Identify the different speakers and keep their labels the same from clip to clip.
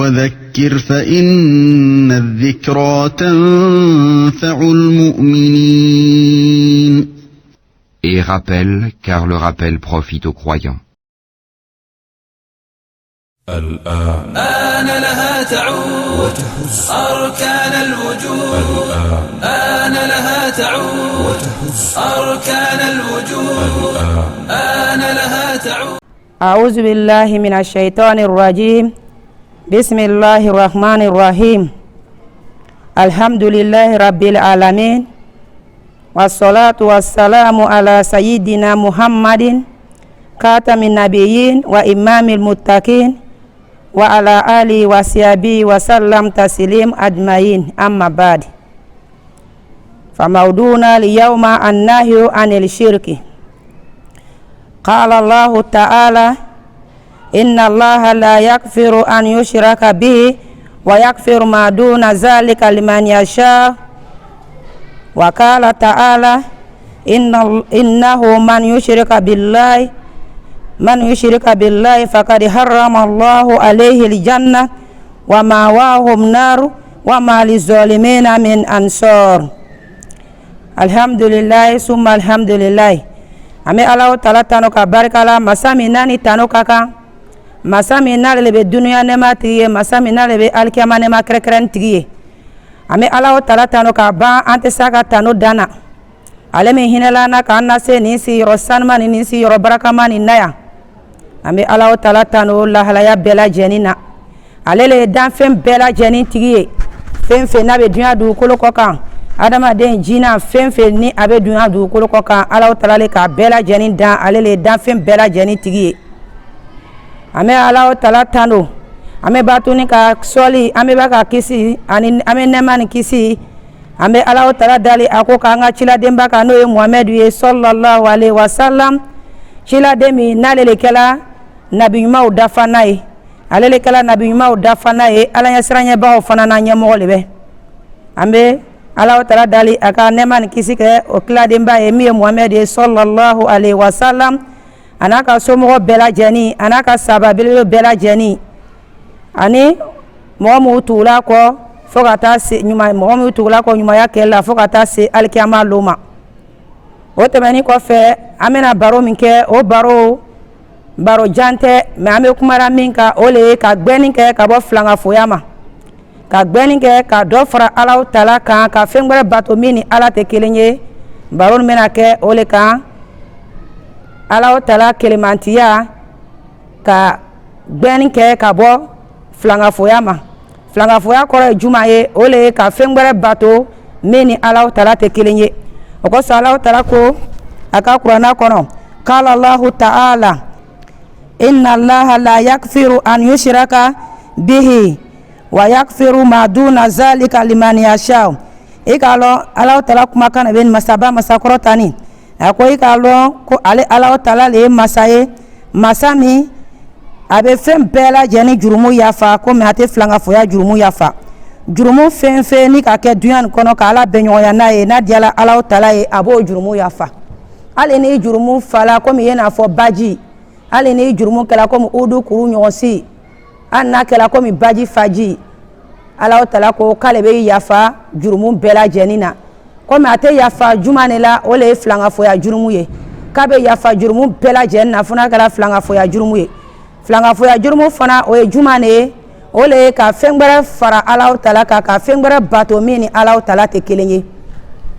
Speaker 1: وذكر فإن الذكرى تنفع المؤمنين.
Speaker 2: Et rappelle, car le rappel profite aux croyants.
Speaker 3: الآن آن لها تعود وتهز أركان الوجود. الآن آن لها تعود وتهز أركان الوجود. الآن آن لها تعود.
Speaker 4: أعوذ بالله من الشيطان الرجيم. بسم الله الرحمن الرحيم. الحمد لله رب العالمين والصلاة والسلام على سيدنا محمد خاتم النبيين وإمام المتقين وعلى آله وصحبه وسلم تسليم أجمعين. أما بعد، فموضوعنا اليوم النهي عن الشرك. قال الله تعالى: إن الله لا يغفر أن يشرك به ويغفر ما دون ذلك لمن يشاء. وقال تعالى: إنه من يشرك بالله فقد حرم الله عليه الجنة ومأواه النار وما للظالمين من أنصار. الحمد لله ثم الحمد لله. أمي الله تعالى تنوك باركالا مسامي ناني تنوكاكا مسامي نالي بالدنيا نما تيجي مسامي نالي بالكيما نما كركرن تيجي. أمي الله تعالى تنوك با أنت ساكا تنو دانا alemi hinelana ka annase nisi yoro sanmani nisi yoro barakamani naya. Ambe Allah Ta'ala tano lahalaya bela jenina alele dan fem bela jenin tigiye fem fe na be dunya du kolo kokan adama den jina fem fe ni abe dunya du kolo kokan Allah Ta'ala le ka bela jenin dan alele dan fem bela jenin tigiye. Ame Allah Ta'ala tano ame batuni ka soli ame baka kisi ani ame nemani kisi ambe Allah Ta'ala dali ako kanga chila demba kano ye Muhammad ye sallallahu alaihi wasallam chila demi nalele kala nabi nyuma udafana ye alele kala nabi nyuma udafana ye ala yasranya ba ofana na nyamo lebe ambe Allah Ta'ala dali aka neman kisike o kila demba ye mi Muhammad ye sallallahu alaihi wasallam anaka somo bela jani anaka sababil bela jani ani mo tula ko fogata se nyuma mo tula ko nyuma yake la fogata se alkiyama loma o temani ko fe amena baro minke o baro jante me ame kumara minka ole ka gbeninke ka bo flanga foyama ka gbeninke ka do fara Allah Ta'ala kan ka fengbre bato mini ala te kelenye baro mena ke ole kan Allah Ta'ala kelemantiya ka gbeninke ka bo flanga foyama flanga foya kore juma ye ole ka fengbre bato mini Allah Ta'ala te kelenye oko Allah Ta'ala ko aka Qur'ana kono qala Allah Ta'ala inna Allah la yaghfiru an yushraka bihi wa yaghfiru ma duna zalika liman yasha. Ikalo Allah Ta'ala kuma kana ben masaba masakorotani ako ikalo ko ale Allah Ta'ala le masaye masami abe fem bela jeni jurumu yafa ko me ate flanga foya jurumu yafa jurumu fem fe ni ka ke duyan kono ka ala benyoya na ye na diala Allah Ta'ala ye abo jurumu yafa ale ni jurumu fala ko mi yena fo baji ale ni jurumu kala ko udu kuru nyosi anna kala ko mi baji faji Allah Ta'ala ko kale be yafa jurumu bela jenina ko me ate yafa jumane la ole flanga foya jurumu ye kabe yafa jurumu bela jenna funa kala flanga foya jurumu ye flanga foya jurumu fana o jumane ole ka fengbere fara Allah Ta'ala ka fengbere bato mini Allah Ta'ala te kelenye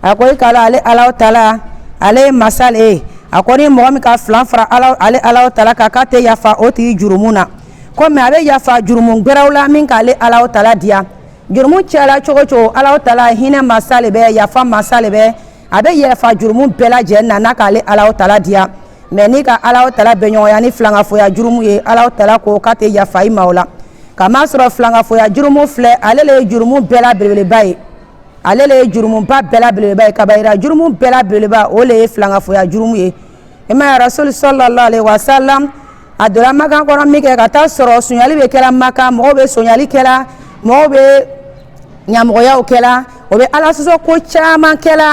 Speaker 4: akoy kala ale Allah Ta'ala ale masale akoni mo mi ka flan fara Allah Ta'ala ka te yafa oti jurumuna ko me abe yafa jurumu gberawla min ka ale Allah Ta'ala dia jurumu chala chogocho Allah Ta'ala hina masale be yafa masale be abe yafa jurumu bela jenna na ka ale Allah Ta'ala dia meni ka Allah Ta'ala benyo ya ni flanga foya jurumu ye Allah Ta'ala ko ka te yafa imaula kama soro flanga foya jurumu fle alele jurumu bela belele baye alele jurumu ba bela belele baye kabaira jurumu bela belele ba ole flanga foya jurumu ye ema rasul sallallahu alaihi wasallam adola maka ko mi ke kata soro sunyali be kala maka mo be sunyali kala mo be nyamoya o kala o be ala so ko chama kala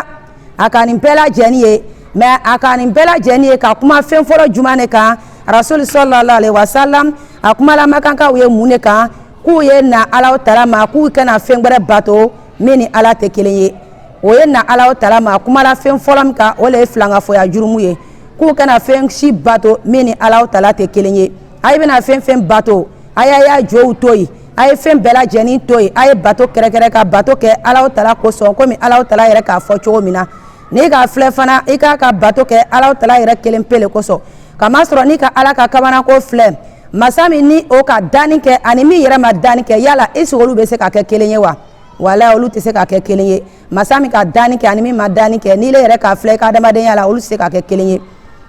Speaker 4: akani bela jeniye me akani bela jeniye ka kuma fen foro jumane ka rasul sallallahu alaihi wasallam akuma la maka ka we mune ka k'u ye na Alahu Taala ma k'u kana fɛn wɛrɛ bato min ni Ala tɛ kelen ye. O ye na Alahu Taala ma kumala fɛn fɔlɔ min kan o le ye filankafoya jurumu ye. K'u kana fɛn si bato min ni Alahu Taala tɛ kelen ye. A ye bɛna fɛn bato a y'a jɔw to yen, a ye fɛn bɛɛ lajɛlen to yen, a ye bato kɛrɛkɛrɛ ka bato kɛ Alahu Taala kosɔn komi Alahu Taala yɛrɛ k'a fɔ cogo min na. N'i ka filɛ fana i k'a ka bato kɛ Alahu Taala yɛrɛ kelen pe le kosɔn. Kamasɔrɔ n'i ka Ala ka kabanako filɛ masa min ni o ka danni kɛ ani min yɛrɛ ma danni kɛ yala est-ce que olu bɛ se ka kɛ kelen ye wa? Wala olu tɛ se ka kɛ kelen ye. Masa min ka danni kɛ ani min ma danni kɛ n'i le yɛrɛ k'a filɛ i ka adamadenya la olu tɛ se ka kɛ kelen ye.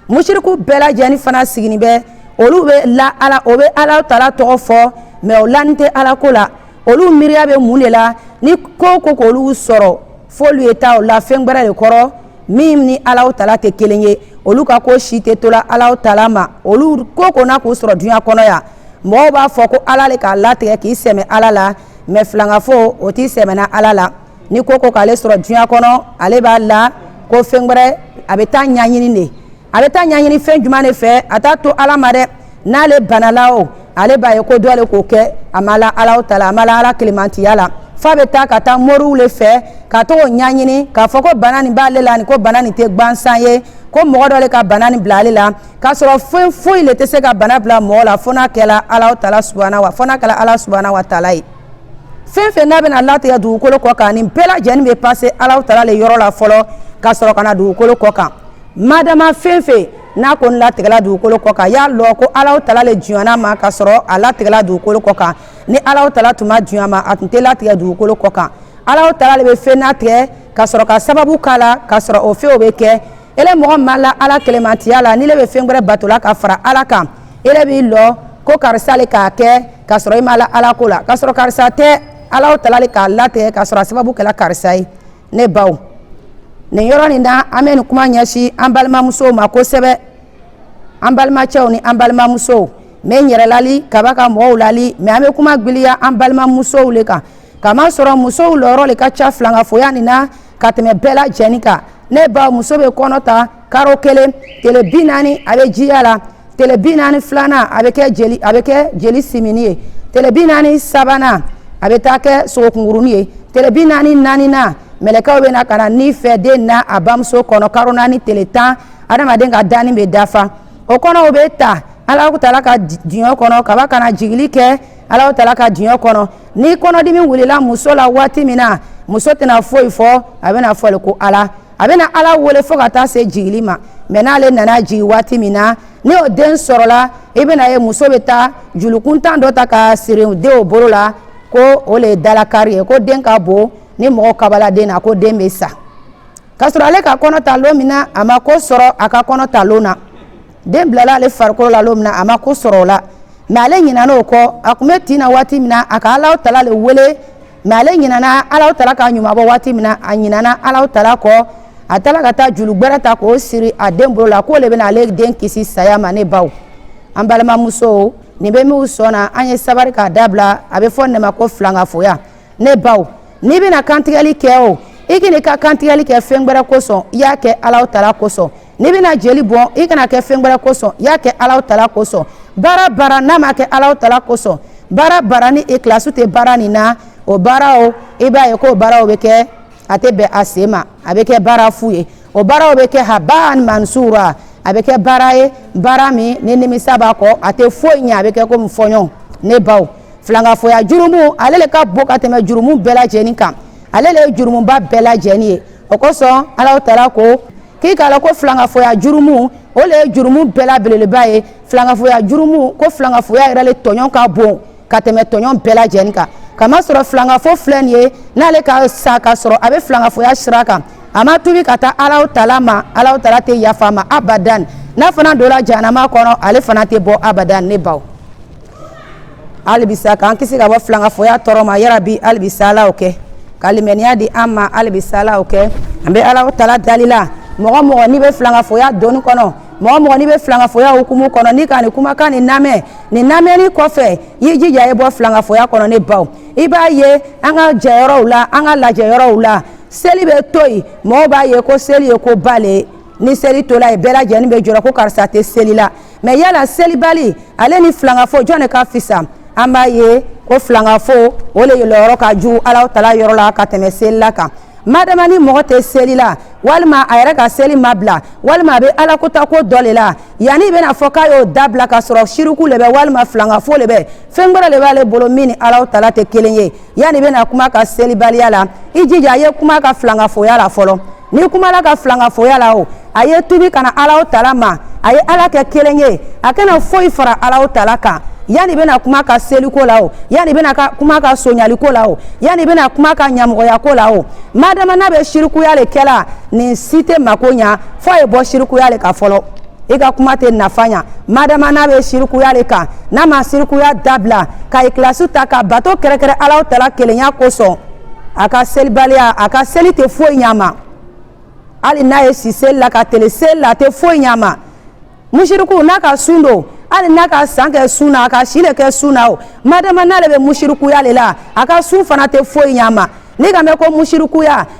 Speaker 4: Mushriku bɛɛ lajɛlen fana sigini bɛ olu bɛ la Ala o bɛ Alahu Taala tɔgɔ fɔ mais o lani tɛ Ala ko la. Olu miiriya bɛ mun de la ni ko ko k'olu sɔrɔ f'olu ye taa o la fɛn wɛrɛ de kɔrɔ min ni Alahu Taala tɛ kelen ye. Olu ka ko si tɛ tola Alahu Taala ma. Olu ko ko na k'u sɔrɔ dunya kɔnɔ yan mɔgɔw b'a fɔ ko Ala le k'a latigɛ k'i sɛmɛ Ala la mais filankafo o t'i sɛmɛna Ala la. Ni ko ko k'ale sɔrɔ dunya kɔnɔ ale b'a la ko fɛn wɛrɛ a bɛ taa ɲaɲini de. A bɛ taa ɲaɲini fɛn jumɛn de fɛ a t'a to Ala ma dɛ. N'ale banala o ale b'a ye ko dɔ le k'o kɛ a ma la Alahu Taala a ma la Ala kelemantiya la. Fa bɛ taa ka taa moriw le fɛ ka to ɲaɲini k'a fɔ ko bana nin b'ale la ni ko bana nin tɛ gansan ye ko mɔgɔ dɔ le ka bana nin bila ale la k'a sɔrɔ fɛn foyi le tɛ se ka bana bila mɔgɔ la fo n'a kɛla Alahu Taala subahana wa fo n'a kɛla Ala subahana wa taala ye. Fɛn fɛn n'a bɛna latigɛ dugukolo kɔ kan nin bɛɛ lajɛlen bɛ passer Alahu Taala le yɔrɔ la fɔlɔ ka sɔrɔ ka na dugukolo kɔ kan. Madama fɛn fɛn n'a kɔni latigɛla dugukolo kɔ kan y'a lɔ ko Alahu Taala le jɔnya ma ka sɔrɔ a latigɛla dugukolo kɔ kan. Ni Alahu Taala tun ma jɔnya ma a tun tɛ latigɛ dugukolo kɔ kan. Alahu Taala le bɛ fɛn latigɛ ka sɔrɔ ka sababu k'a la ka sɔrɔ o fɛnw bɛ kɛ. Ele mɔgɔ ma la Ala kelemantiya la ni le bɛ fɛn wɛrɛ batola ka fara Ala kan ele b'i lɔ ko karisa le k'a kɛ ka sɔrɔ i ma la Ala ko la ka sɔrɔ karisa tɛ Alahu Taala le k'a latigɛ ka sɔrɔ a sababu kɛla karisa ye. Ne baw nin yɔrɔ nin na an bɛ nin kuma ɲɛsin an balimamusow ma kosɛbɛ. An balimacɛw ni an balimamusow n bɛ n yɛrɛ lali kaba ka mɔgɔw lali mais an bɛ kuma gwiliya an balimamusow le kan. Kamasɔrɔ musow lɔyɔrɔ le ka ca filankafoya nin na ka tɛmɛ bɛɛ lajɛlen kan. Ne baw muso bɛ kɔnɔ ta karo kelen tile 40 a bɛ jiya la tile 40 filanan a bɛ kɛ jeli simini ye tile 40 sabanan a bɛ taa kɛ sogokunkurunin ye tile 40 naaninan mɛlɛkɛw bɛ na ka na ni fɛ den na a bamuso kɔnɔ karo 4 tile 10 adamaden ka danni bɛ dafa o kɔnɔ o bɛ ta Alahu Taala ka diɲɛ kɔnɔ kaba kana jigili kɛ Alahu Taala ka diɲɛ kɔnɔ ni kɔnɔdimi wulila muso la waati min na muso tɛna foyi fɔ a bɛna fɔli ko Ala a bɛna Ala wele fo ka taa se jigili ma mais n'ale nana jigi waati min na ni o den sɔrɔla i bɛna ye muso bɛ taa julukuntan dɔ ta ka siri den o bolo la ko o le ye dalakari ye ko den ka bon ni mɔgɔ kabala den na ko den bɛ sa k'a sɔrɔ ale ka kɔnɔ ta don min na a ma ko sɔrɔ a ka kɔnɔ ta don na den bilala ale farikolo la don min na a ma ko sɔrɔ o la mais ale ɲinɛna o kɔ a tun bɛ tin na waati min na a ka Alahu Taala le wele mais ale ɲinɛna Alahu Taala ka ɲumabɔ waati min na a ɲinɛna Alahu Taala kɔ a taara ka taa julu gbɛrɛ ta k'o siri a den bolo la k'o le bɛna ale den kisi saya ma ne baw an balimamusow nin bɛ min sɔnna an ye sabari k'a dabila a bɛ fɔ nin ma ko filankafoya ne baw n'i bɛna kantigɛli kɛ o i kana ka kantigɛli kɛ fɛn wɛrɛ kosɔn i y'a kɛ Alahu Taala kosɔn n'i bɛna jeli bɔn i kana kɛ fɛn wɛrɛ kosɔn i y'a kɛ Alahu Taala kosɔn baara baara n'a ma kɛ Alahu Taala kosɔn baara baara ni ikhlasu tɛ baara nin na o baaraw i b'a ye k'o baaraw bɛ kɛ a tɛ bɛn a sen ma a bɛ kɛ baara fu ye o baaraw bɛ kɛ habaan mansura a bɛ kɛ baara ye baara min ni nimisa b'a kɔ a tɛ foyi ɲɛ a bɛ kɛ komi fɔɲɔ ne baw filankafoya jurumu ale le ka bon ka tɛmɛ jurumu bɛɛ lajɛlen kan ale le ye jurumuba bɛɛ lajɛlen ye o kosɔn Alahu Taala ko k'i k'a la ko filankafoya jurumu o le ye jurumu bɛɛ la belebeleba ye filankafoya jurumu ko filankafoya yɛrɛ le tɔɲɔ ka bon ka tɛmɛ tɔɲɔ bɛɛ lajɛlen kan kamasɔrɔ filankafo filɛ nin ye n'ale ka sa ka sɔrɔ a bɛ filankafoya sira kan a ma tubi ka taa Alahu Taala ma Alahu Taala tɛ yafa ma abadan n'a fana donna jahanama kɔnɔ ale fana tɛ bɔ abadan ne baw hali bisa k'an kisi ka bɔ filankafoya tɔɔrɔ ma yarabi hali bisa Ala o kɛ ka limaniya di an ma hali bisa Ala o kɛ an bɛ Alahu Taala dali la mɔgɔ mɔgɔ n'i bɛ filankafoya doni kɔnɔ mɔgɔ mɔgɔ n'i bɛ filankafoya hukumu kɔnɔ n'i ka nin kumakan nin lamɛnni kɔfɛ i jija i bɔ filankafoya kɔnɔ ne baw i b'a ye an ka jɛyɔrɔw la an ka lajɛyɔrɔw la seli bɛ to yen mɔgɔw b'a ye ko seli ye ko bale ni seli tola ye bɛɛ lajɛlen bɛ jɔrɔ ko karisa tɛ seli la mais yala seli bali ale ni filankafo jɔn de ka fisa an b'a ye ko filangafo o le yɔrɔ ka jugu Alahu Taala yɔrɔ la ka tɛmɛ selila kan. Madama ni mɔgɔ tɛ seli la walima a yɛrɛ ka seli ma bila walima a bɛ Ala kota ko dɔ le la yanni i bɛna fɔ k'a y'o dabila ka sɔrɔ shiriku le bɛ walima filangafo le bɛ fɛn wɛrɛ le b'ale bolo min ni Alahu Taala tɛ kelen ye yanni i bɛna kuma ka selibaliya la i jija a ye kuma ka filangafoya la fɔlɔ ni kumala ka filangafoya la o a ye tubi kana Alahu Taala ma a ye Ala kɛ kelen ye a kana foyi fara Alahu Taala kan yanni bena kuma ka seliko la o yanni bena kuma ka sonyaliko la o yanni bena kuma ka ɲamɔgɔya ko la o madama n'a bɛ shirikuya le kɛla nin si tɛ mako ɲa fo a ye bɔ shirikuya le ka fɔlɔ i ka kuma tɛ nafa ɲa madama n'a bɛ shirikuya le kan n'a ma shirikuya dabila ka ikilasi ta ka bato kɛrɛkɛrɛ Alahu Taala kelenya kosɔn a ka selibaliya a ka seli tɛ foyi ɲa ma hali n'a ye si seli la ka tele seli la a tɛ foyi ɲa ma mushiriku n'a ka sun don hali n'a ka san kɛ sun na a ka si le kɛ sun na o madama n'ale bɛ mushirikuya le la a ka sun fana tɛ foyi ɲa ma ni ka mɛn ko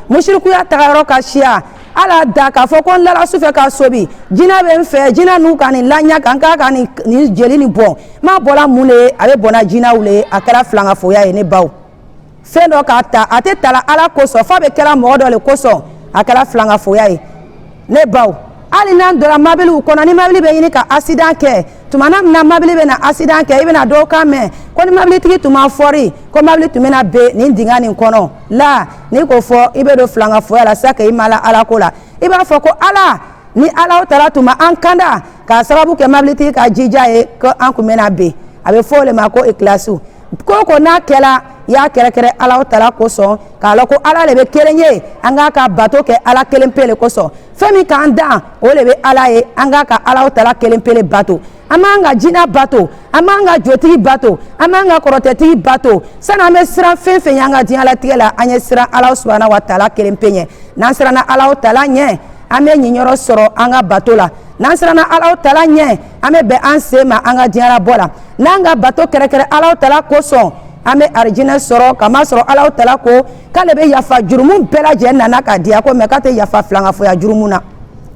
Speaker 4: mushirikuya tagayɔrɔ ka siya ala da k'a fɔ ko n dara sufɛ ka sobi jinɛ bɛ n fɛ jinɛ n'u ka nin laɲa kan k'a ka nin jeli nin bɔn m'a bɔra mun le ye a bɛ bɔn na jinɛw le ye a kɛra filangafoya ye ne baw fɛn dɔ k'a ta a tɛ tala ala kosɔn f'a bɛ kɛra mɔgɔ dɔ le kosɔn a kɛra filangafoya ye ne baw hali n'an donna mabiliw kɔnɔ ni mabili bɛ ɲini ka accident kɛ tumana min na mabili bɛ na accident kɛ i bɛna dɔw kan mɛn ko ni mabilitigi tun ma fɔri ko mabili tun bɛna ben nin dingɛ nin kɔnɔ la ni k'o fɔ i bɛ don filangafoya la sa ka i ma la ala ko la i b'a fɔ ko ala ni Alahu Taala tun ma an kanda k'a sababu kɛ mabilitigi ka jija ye ko an tun bɛna ben a bɛ fɔ o le ma ko ikilasiw ko ko n'a kɛla i y'a kɛrɛkɛrɛ Alahu Taala kosɔn k'a lɔn ko ala le bɛ kelen ye an k'a ka bato kɛ ala kelen pe le kosɔn fɛn min k'an dan o le bɛ ala ye an k'a ka Alahu Taala kelen pe le bato an b'an ka jinɛ bato an b'an ka jotigi bato an b'an ka kɔrɔtɛtigi bato sani an bɛ siran fɛn fɛn y'an ka diɲɛlatigɛ la an ye siran Alahu subahana wa taala kelen pe ɲɛ n'an siranna Alahu Taala ɲɛ an bɛ ɲinyɔrɔ sɔrɔ an ka bato la n'an siranna Alahu Taala ɲɛ an bɛ bɛn an sen ma an ka diɲɛlabɔ la n'an ka bato kɛrɛkɛrɛ Alahu Taala kosɔn an bɛ arijinɛ sɔrɔ kamasɔrɔ Alahu Taala ko k'ale bɛ yafa jurumu bɛɛ lajɛlen nana ka di a ko mɛ k'a tɛ yafa filangafoya jurumu na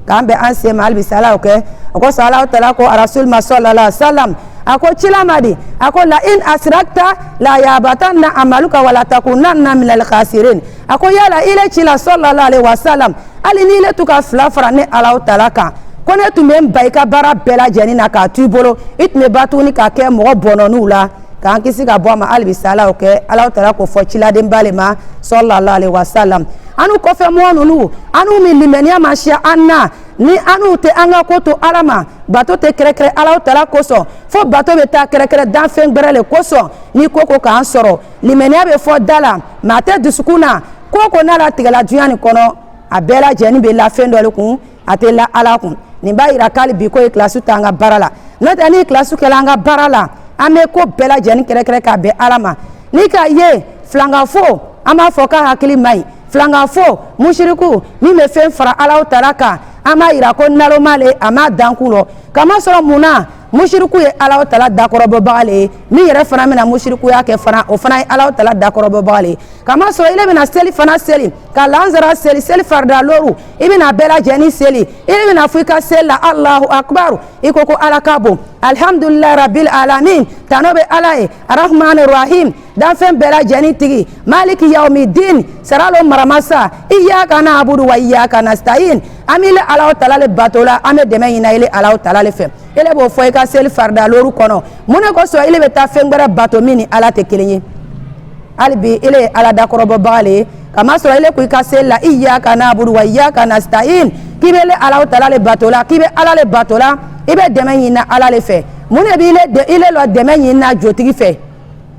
Speaker 4: k'an bɛ an sen ma hali bi sa Ala y'o kɛ o kosɔn Alahu Taala ko arasul ma sallallahu alaihi wa sallam a ko cila ma di a ko la in asirakta la yabatanna amaluka wala takunanna minal khasirin a ko yala ile cila sallallahu alaihi wa sallam hali ni ile tu ka fila fara ne Alahu Taala kan ko ne tun bɛ n ba i ka baara bɛɛ lajɛlen na k'a to i bolo i tun bɛ ba tuguni k'a kɛ mɔgɔ bɔnɔniw la k'an kisi ka bɔ a ma hali bi sa Ala y'o kɛ Alahu Taala k'o fɔ ciladenba le ma sallallahu alaihi wa sallam anu kɔfɛ mɔgɔ ninnu anu min limaniya ma siya an na ni anu tɛ an ka ko to Ala ma bato tɛ kɛrɛkɛrɛ Alahu Taala kosɔn fo bato bɛ taa kɛrɛkɛrɛ danfɛn gbɛrɛ le kosɔn ni ko ko k'an sɔrɔ limaniya bɛ fɔ da la mɛ a tɛ dusukun na ko ko n'a latigɛla diɲɛ nin kɔnɔ a bɛɛ lajɛlen bɛ la fɛn dɔ le kun a tɛ la Ala kun nin b'a yira k'ale bi ko ikilasi tɛ an ka baara la n'o tɛ ni ikilasi kɛla an ka baara la an bɛ ko bɛɛ lajɛlen kɛrɛkɛrɛ k'a bɛn Ala ma ni k'a ye filangafo an b'a fɔ k'a hakili man ɲi filangafo mushiriku min bɛ fɛn fara Alahu Taala kan an b'a yira ko naloma le a m'a dan kun rɔ kamasɔrɔ mun na mushiriku ye Alahu Taala dakɔrɔbɔbaga le ye min yɛrɛ fana bɛna mushirikuya kɛ fana o fana ye Alahu Taala dakɔrɔbɔbaga le ye kamasɔrɔ ile bɛna seli fana seli ka lansara seli seli farida lɔru i bɛna bɛɛ lajɛlen seli ile bɛna fɔ i ka seli la Allahu akbar i ko Ala ka bon alhamdulilahi rabil alamin tano bɛ Ala ye arahmani rahim danfɛn bɛɛ lajɛlen tigi maliki yaumidin saralo maramasa iyaka na'budu wa iyaka nasta'in an bɛ Alahu Taala le bato la an bɛ dɛmɛ ɲini ile Alahu Taala le fɛ ile b'o fɔ i ka seli farida lɔru kɔnɔ mun de kosɔn ile bɛ taa fɛn wɛrɛ bato min ni Ala tɛ kelen ye hali bi ile ye Ala dakɔrɔbɔbaga le ye kamasɔrɔ ile ko i ka seli la iyaka na'budu wa iyaka nasta'in k'i bɛ Alahu Taala le bato la k'i bɛ Ala le bato la i bɛ dɛmɛ ɲini Ala le fɛ mun de bɛ ile lɔ dɛmɛ ɲini jotigi fɛ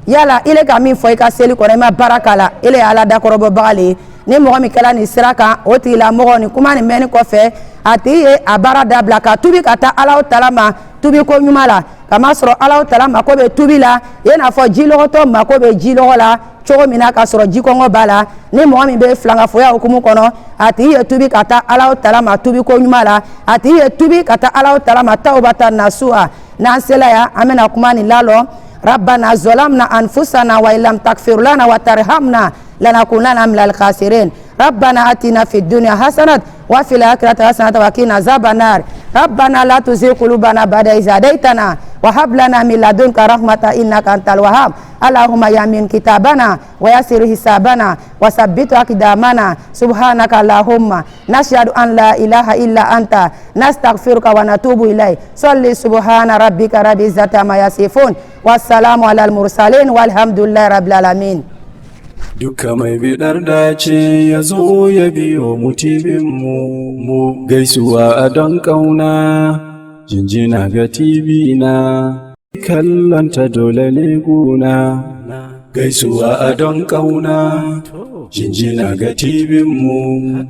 Speaker 4: yala ile ka min fɔ i ka seli kɔnɔ i ma baara k'a la ile ye Ala dakɔrɔbɔbaga le ye ni mɔgɔ min kɛla nin sira kan o tigilamɔgɔ nin kuma nin mɛnni kɔfɛ a tigi ye a baara dabila ka tubi ka taa Alahu Taala ma tubi ko ɲuman la kamasɔrɔ Alahu Taala mako bɛ tubi la i n'a fɔ jilɔgɔtɔ mako bɛ jilɔgɔ la cogo min na k'a sɔrɔ jikɔngɔ b'a la ni mɔgɔ min bɛ filangafoya hukumu kɔnɔ a tigi ye tubi ka taa Alahu Taala ma tubi ko ɲuman la a tigi ye tubi ka taa Alahu Taala ma tawbatan nasuha n'an sela yan an bɛna kuma nin lalɔ rabbana zolamna anfusana wa ilam takfir lana wa tarhamna lanakunanna minal khasirin ربنا آتنا في الدنيا حسنة وفي الآخرة حسنة وقنا عذاب النار ربنا لا تزغ قلوبنا بعد إذ هديتنا وهب لنا من لدنك رحمة إنك أنت الوهاب اللهم يمين كتابنا ويسر حسابنا وثبت أقدامنا سبحانك اللهم نشهد أن لا إله إلا أنت نستغفرك ونتوب إليك صل سبحان ربك رب العزة عما يصفون والسلام على المرسلين والحمد لله رب العالمين.
Speaker 5: Duka mai bidar dace ya zo ya biyo mu gaisuwa a don ƙauna, jinjina ga TV na, kallonta dole ne guna. Gaisuwa a don ƙauna, jinjina ga TV mu.